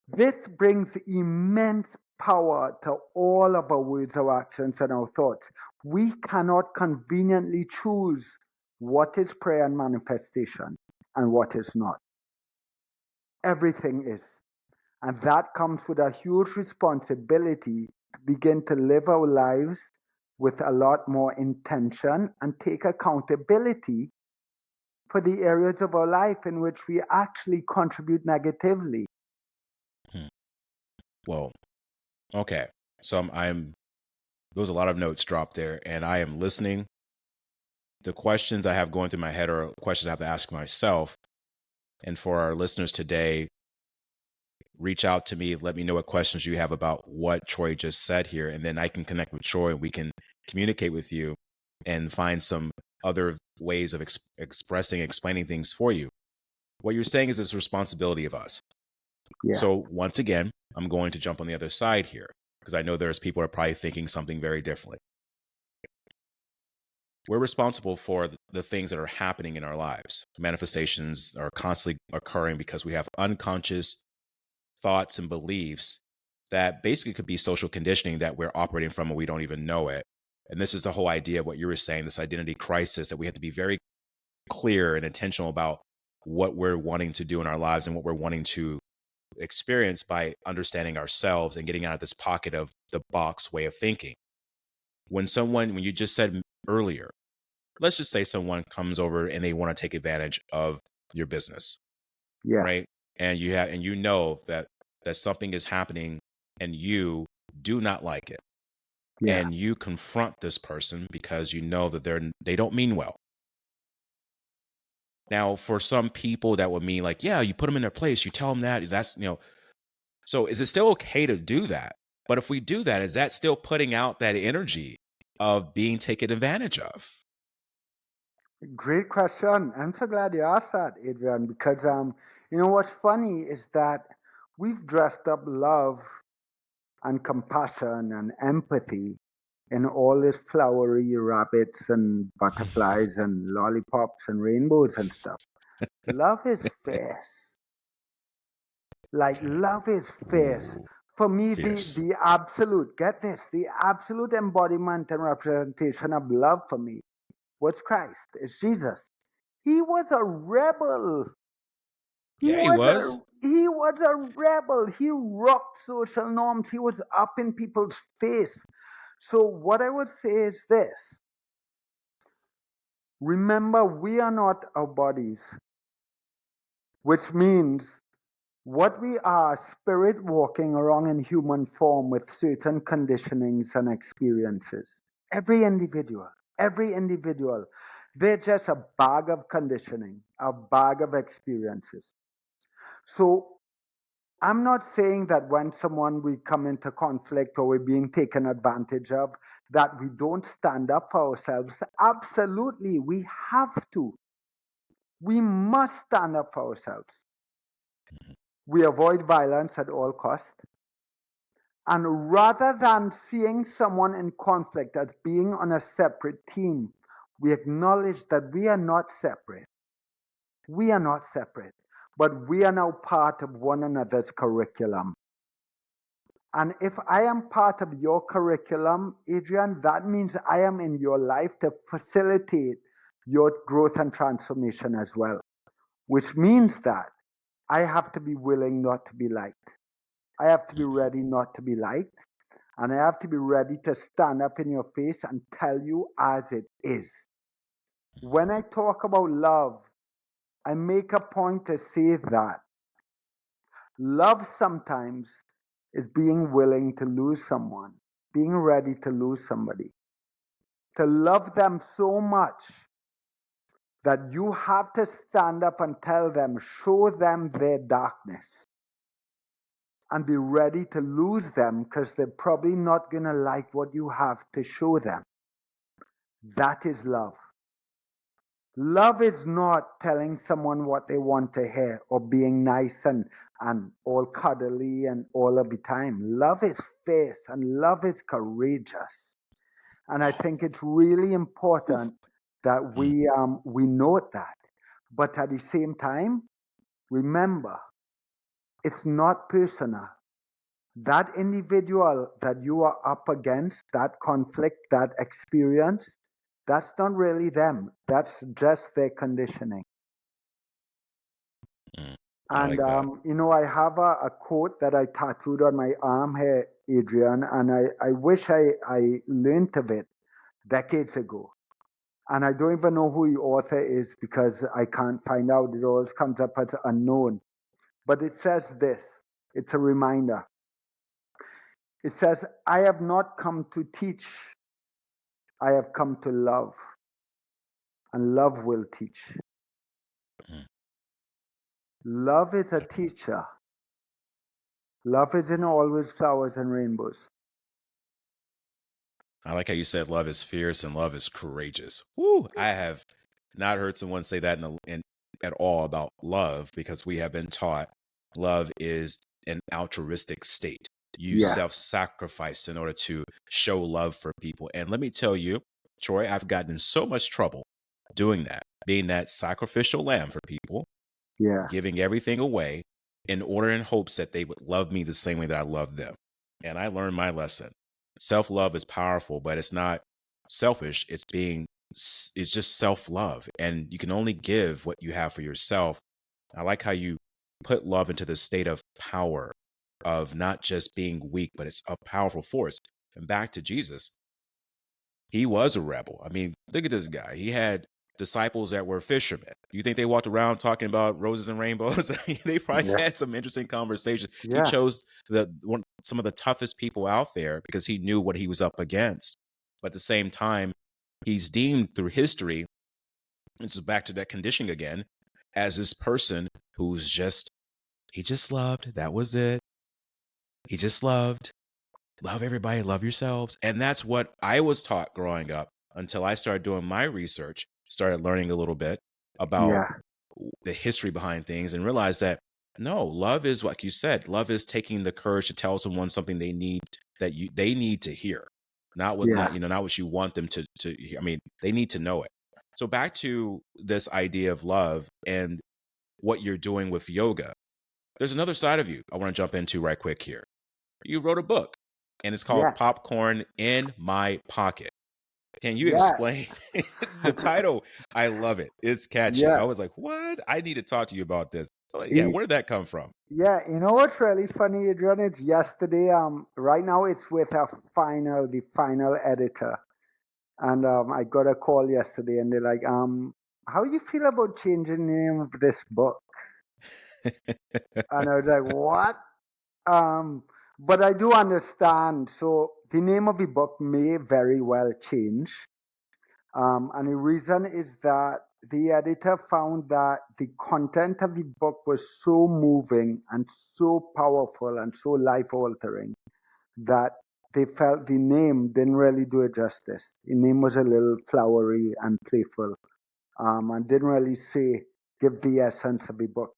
Speaker 2: This brings immense power to all of our words, our actions, and our thoughts. We cannot conveniently choose what is prayer and manifestation and what is not. Everything is. And that comes with a huge responsibility to begin to live our lives with a lot more intention and take accountability for the areas of our life in which we actually contribute negatively.
Speaker 1: Hmm. Well, okay. So I'm there was a lot of notes dropped there, and I am listening. The questions I have going through my head are questions I have to ask myself. And for our listeners today, reach out to me. Let me know what questions you have about what Troy just said here. And then I can connect with Troy and we can communicate with you and find some other ways of expressing, explaining things for you. What you're saying is it's a responsibility of us.
Speaker 2: Yeah.
Speaker 1: So once again, I'm going to jump on the other side here because I know there's people who are probably thinking something very differently. We're responsible for the things that are happening in our lives. Manifestations are constantly occurring because we have unconscious thoughts and beliefs that basically could be social conditioning that we're operating from and we don't even know it. And this is the whole idea of what you were saying, this identity crisis, that we have to be very clear and intentional about what we're wanting to do in our lives and what we're wanting to experience by understanding ourselves and getting out of this pocket of the box way of thinking. When you just said earlier, let's just say someone comes over and they want to take advantage of your business,
Speaker 2: Yeah.
Speaker 1: right? And you know that something is happening and you do not like it.
Speaker 2: Yeah.
Speaker 1: And you confront this person because you know that they don't mean well. Now, for some people that would mean like, yeah, you put them in their place, you tell them that's, so is it still okay to do that? But if we do that, is that still putting out that energy of being taken advantage of?
Speaker 2: Great question. I'm so glad you asked that, Adrian, because what's funny is that we've dressed up love and compassion and empathy in all these flowery rabbits and butterflies and lollipops and rainbows and stuff. Love is fierce. Like love is fierce.
Speaker 1: Ooh,
Speaker 2: For me,
Speaker 1: fierce.
Speaker 2: the absolute, get this, the absolute embodiment and representation of love for me was Christ, is Jesus. He was a rebel. He
Speaker 1: Yeah, he
Speaker 2: was
Speaker 1: was.
Speaker 2: a rebel. He rocked social norms. He was up in people's face. So what I would say is this. Remember, we are not our bodies, which means what we are, spirit walking around in human form with certain conditionings and experiences. Every individual, they're just a bag of conditioning, a bag of experiences. So I'm not saying that when someone we come into conflict or we're being taken advantage of, that we don't stand up for ourselves. Absolutely, we have to. We must stand up for ourselves. We avoid violence at all costs. And rather than seeing someone in conflict as being on a separate team, we acknowledge that we are not separate. We are not separate, but we are now part of one another's curriculum. And if I am part of your curriculum, Adrian, that means I am in your life to facilitate your growth and transformation as well, which means that I have to be willing not to be liked. I have to be ready not to be liked. And I have to be ready to stand up in your face and tell you as it is. When I talk about love, I make a point to say that love sometimes is being willing to lose someone, being ready to lose somebody. to love them so much that you have to stand up and tell them, show them their darkness, and be ready to lose them because they're probably not going to like what you have to show them. That is love. Love is not telling someone what they want to hear or being nice and all cuddly and all of the time. Love is fierce and love is courageous. And I think it's really important that
Speaker 1: Mm.
Speaker 2: we note that. But at the same time, remember, it's not personal. That individual that you are up against, that conflict, that experience, that's not really them. That's just their conditioning.
Speaker 1: Mm. I
Speaker 2: And,
Speaker 1: like that.
Speaker 2: I have a quote that I tattooed on my arm here, Adrian, and I wish I learned of it decades ago. And I don't even know who the author is because I can't find out. It always comes up as unknown. But it says this, it's a reminder. It says, I have not come to teach, I have come to love, and love will teach.
Speaker 1: Mm.
Speaker 2: Love is a teacher. Love isn't always flowers and rainbows.
Speaker 1: I like how you said love is fierce and love is courageous. Woo! I have not heard someone say that at all about love because we have been taught love is an altruistic state. You
Speaker 2: Yeah,
Speaker 1: self-sacrifice in order to show love for people. And let me tell you, Troy, I've gotten in so much trouble doing that, being that sacrificial lamb for people,
Speaker 2: yeah,
Speaker 1: giving everything away in order in hopes that they would love me the same way that I love them. And I learned my lesson. Self-love is powerful, but it's not selfish. It's just self-love. And you can only give what you have for yourself. I like how you put love into the state of power, of not just being weak, but it's a powerful force. And back to Jesus, he was a rebel. I mean, look at this guy. He had disciples that were fishermen. You think they walked around talking about roses and rainbows? They probably
Speaker 2: yeah,
Speaker 1: had some interesting conversations. He
Speaker 2: yeah,
Speaker 1: chose some of the toughest people out there because he knew what he was up against. But at the same time, he's deemed through history, this is back to that conditioning again, as this person who's he just loved. That was it. He just loved. Love everybody, love yourselves. And that's what I was taught growing up until I started doing my research, started learning a little bit about
Speaker 2: yeah,
Speaker 1: the history behind things and realized that no, love is like you said, love is taking the courage to tell someone something they need to hear.
Speaker 2: yeah,
Speaker 1: Not what you want them to hear. I mean, they need to know it. So back to this idea of love and what you're doing with yoga. There's another side of you I want to jump into right quick here. You wrote a book and it's called
Speaker 2: yeah,
Speaker 1: Popcorn in My Pocket. Can you
Speaker 2: yeah,
Speaker 1: explain the title? I love it. It's catchy.
Speaker 2: yeah.
Speaker 1: I was like, what? I need to talk to you about this. So, yeah,
Speaker 2: E-
Speaker 1: where did that come from?
Speaker 2: Yeah, you know what's really funny, Adrian? It's yesterday. Right now it's with the final editor, and I got a call yesterday, and they're like, how you feel about changing the name of this book? And I was like, what? Um, but I do understand. So the name of the book may very well change. And the reason is that the editor found that the content of the book was so moving and so powerful and so life altering that they felt the name didn't really do it justice. The name was a little flowery and playful, and didn't really give the essence of the book.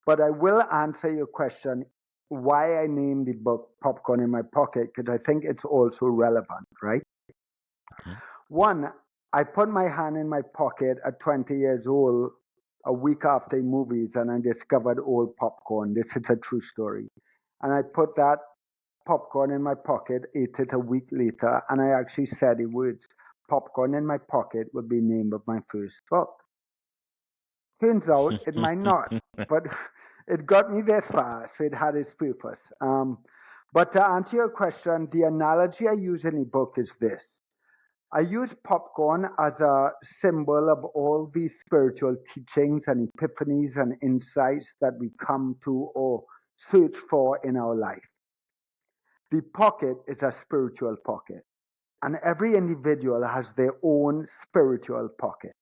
Speaker 2: But I will answer your question why I named the book Popcorn in My Pocket, because I think it's also relevant, right?
Speaker 1: Mhm.
Speaker 2: One, I put my hand in my pocket at 20 years old, a week after movies, and I discovered old popcorn. This is a true story. And I put that popcorn in my pocket, ate it a week later, and I actually said the words, Popcorn in My Pocket would be the name of my first book. Turns out it might not, but it got me this far, so it had its purpose. But to answer your question, the analogy I use in the book is this. I use popcorn as a symbol of all these spiritual teachings and epiphanies and insights that we come to or search for in our life. The pocket is a spiritual pocket. And every individual has their own spiritual pocket.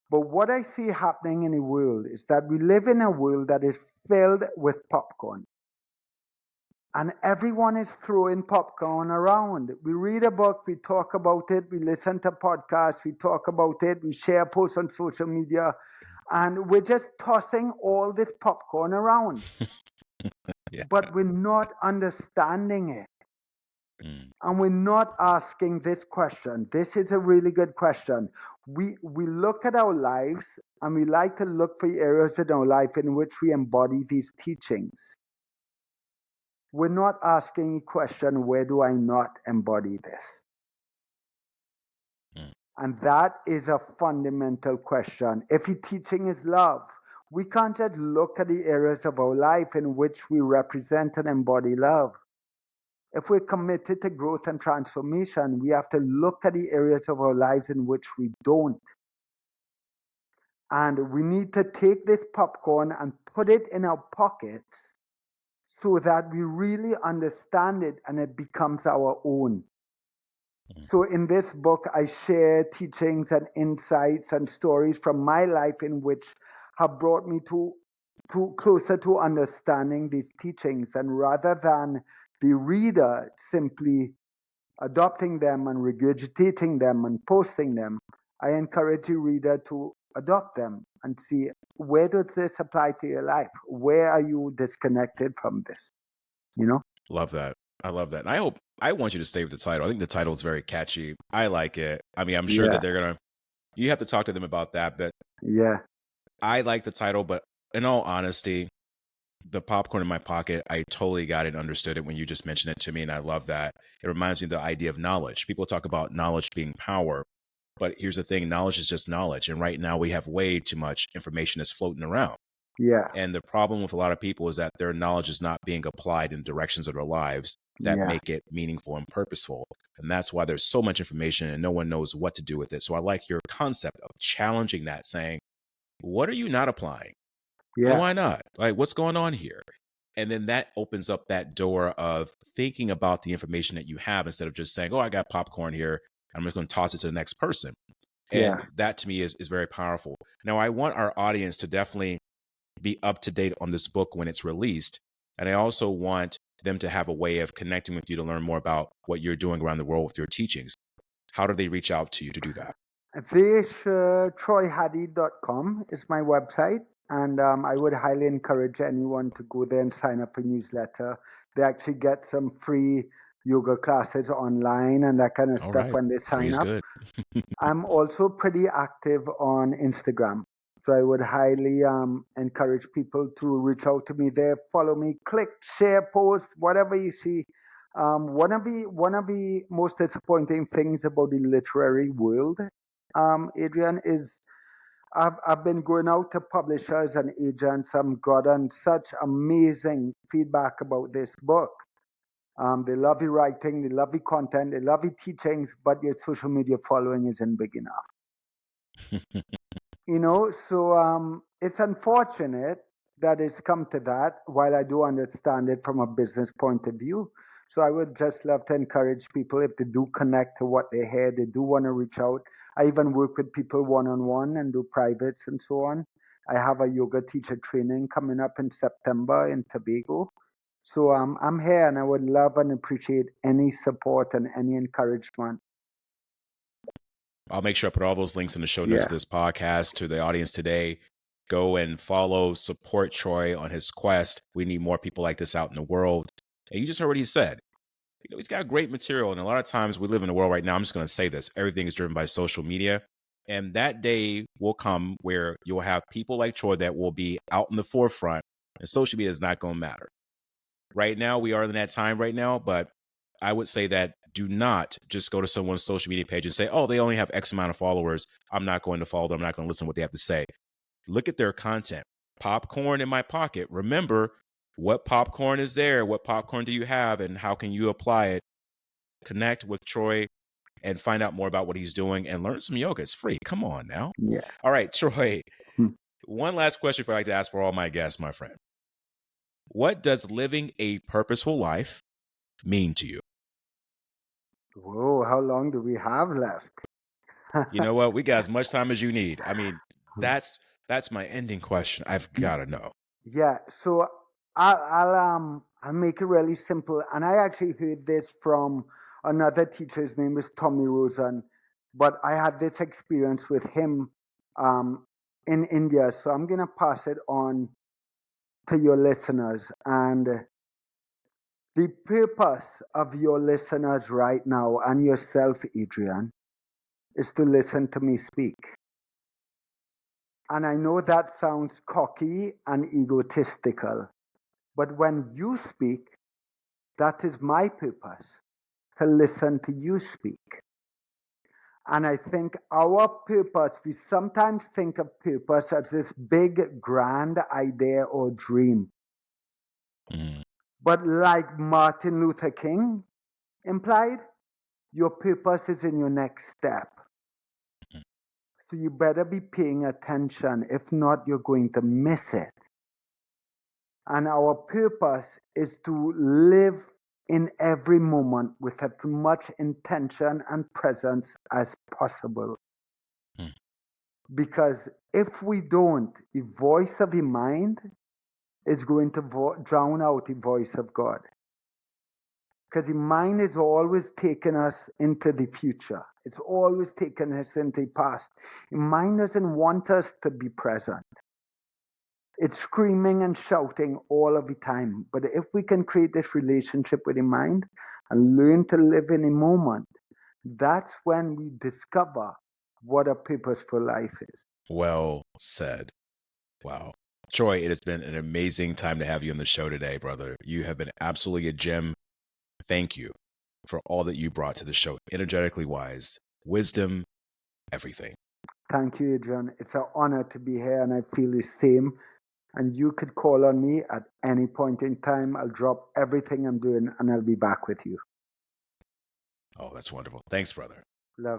Speaker 2: But what I see happening in the world is that we live in a world that is filled with popcorn. And everyone is throwing popcorn around. We read a book, we talk about it, we listen to podcasts, we talk about it, we share posts on social media, and we're just tossing all this popcorn around.
Speaker 1: Yeah.
Speaker 2: But we're not understanding it. And we're not asking this question. This is a really good question. We look at our lives and we like to look for areas in our life in which we embody these teachings. We're not asking the question, where do I not embody this? And that is a fundamental question. If the teaching is love, we can't just look at the areas of our life in which we represent and embody love. If we're committed to growth and transformation, we have to look at the areas of our lives in which we don't. And we need to take this popcorn and put it in our pockets so that we really understand it and it becomes our own. So in this book, I share teachings and insights and stories from my life in which have brought me to closer to understanding these teachings. And rather than the reader simply adopting them and regurgitating them and posting them, I encourage the reader to adopt them and see, where does this apply to your life? Where are you disconnected from this? You know?
Speaker 1: Love that. I love that. And I want you to stay with the title. I think the title is very catchy. I like it. I mean, I'm sure that you have to talk to them about that, but
Speaker 2: Yeah.
Speaker 1: I like the title, but in all honesty, the popcorn in my pocket, I totally got it and understood it when you just mentioned it to me. And I love that. It reminds me of the idea of knowledge. People talk about knowledge being power, but here's the thing, knowledge is just knowledge. And right now we have way too much information that's floating around.
Speaker 2: Yeah.
Speaker 1: And the problem with a lot of people is that their knowledge is not being applied in directions of their lives that
Speaker 2: Yeah.
Speaker 1: make it meaningful and purposeful. And that's why there's so much information and no one knows what to do with it. So I like your concept of challenging that, saying, what are you not applying? And
Speaker 2: Yeah.
Speaker 1: why not? Like, what's going on here? And then that opens up that door of thinking about the information that you have instead of just saying, oh, I got popcorn here. I'm just going to toss it to the next person.
Speaker 2: Yeah.
Speaker 1: And that to me is very powerful. Now, I want our audience to definitely be up to date on this book when it's released. And I also want them to have a way of connecting with you to learn more about what you're doing around the world with your teachings. How do they reach out to you to do that?
Speaker 2: TroyHadeed.com is my website. And I would highly encourage anyone to go there and sign up for newsletter. They actually get some free yoga classes online and that kind of
Speaker 1: All
Speaker 2: stuff
Speaker 1: right.
Speaker 2: when they
Speaker 1: Free
Speaker 2: sign
Speaker 1: is
Speaker 2: up.
Speaker 1: good.
Speaker 2: I'm also pretty active on Instagram. So I would highly encourage people to reach out to me there, follow me, click, share, post, whatever you see. One of the most disappointing things about the literary world, Adrian, is I've been going out to publishers and agents. I've gotten such amazing feedback about this book. They love your writing, they love your content, they love your teachings, but your social media following isn't big enough. So it's unfortunate that it's come to that, while I do understand it from a business point of view. So I would just love to encourage people, if they do connect to what they hear, they do want to reach out. I even work with people one-on-one and do privates and so on. I have a yoga teacher training coming up in September in Tobago. So I'm here and I would love and appreciate any support and any encouragement.
Speaker 1: I'll make sure I put all those links in the show notes
Speaker 2: Yeah.
Speaker 1: of this podcast to the audience today. Go and follow, support Troy on his quest. We need more people like this out in the world. And you just heard what he said. He's got great material. And a lot of times we live in a world right now, I'm just going to say this, everything is driven by social media. And that day will come where you'll have people like Troy that will be out in the forefront, and social media is not going to matter. Right now, we are in that time right now, but I would say that do not just go to someone's social media page and say, oh, they only have X amount of followers. I'm not going to follow them. I'm not going to listen to what they have to say. Look at their content. Popcorn in my pocket. Remember, what popcorn is there? What popcorn do you have? And how can you apply it? Connect with Troy and find out more about what he's doing and learn some yoga. It's free. Come on now.
Speaker 2: Yeah.
Speaker 1: All right, Troy.
Speaker 2: Hmm.
Speaker 1: One last question I like to ask for all my guests, my friend. What does living a purposeful life mean to you?
Speaker 2: Whoa, how long do we have left?
Speaker 1: You know what? We got as much time as you need. I mean, that's my ending question. I've got to know.
Speaker 2: Yeah, so I'll make it really simple. And I actually heard this from another teacher. His name is Tommy Rosen, but I had this experience with him um, in India. So I'm gonna pass it on to your listeners. And the purpose of your listeners right now and yourself, Adrian, is to listen to me speak. And I know that sounds cocky and egotistical, but when you speak, that is my purpose, to listen to you speak. And I think our purpose, we sometimes think of purpose as this big, grand idea or dream.
Speaker 1: Mm.
Speaker 2: But like Martin Luther King implied, your purpose is in your next step.
Speaker 1: Mm.
Speaker 2: So you better be paying attention. If not, you're going to miss it. And our purpose is to live in every moment with as much intention and presence as possible.
Speaker 1: Mm.
Speaker 2: Because if we don't, the voice of the mind is going to drown out the voice of God. Because the mind is always taking us into the future. It's always taking us into the past. The mind doesn't want us to be present. It's screaming and shouting all of the time. But if we can create this relationship with the mind and learn to live in a moment, that's when we discover what a purposeful life is.
Speaker 1: Well said. Wow. Troy, it has been an amazing time to have you on the show today, brother. You have been absolutely a gem. Thank you for all that you brought to the show, energetically wise, wisdom, everything.
Speaker 2: Thank you, Adrian. It's an honor to be here, and I feel the same. And you could call on me at any point in time. I'll drop everything I'm doing and I'll be back with you.
Speaker 1: Oh, that's wonderful. Thanks, brother.
Speaker 2: Love.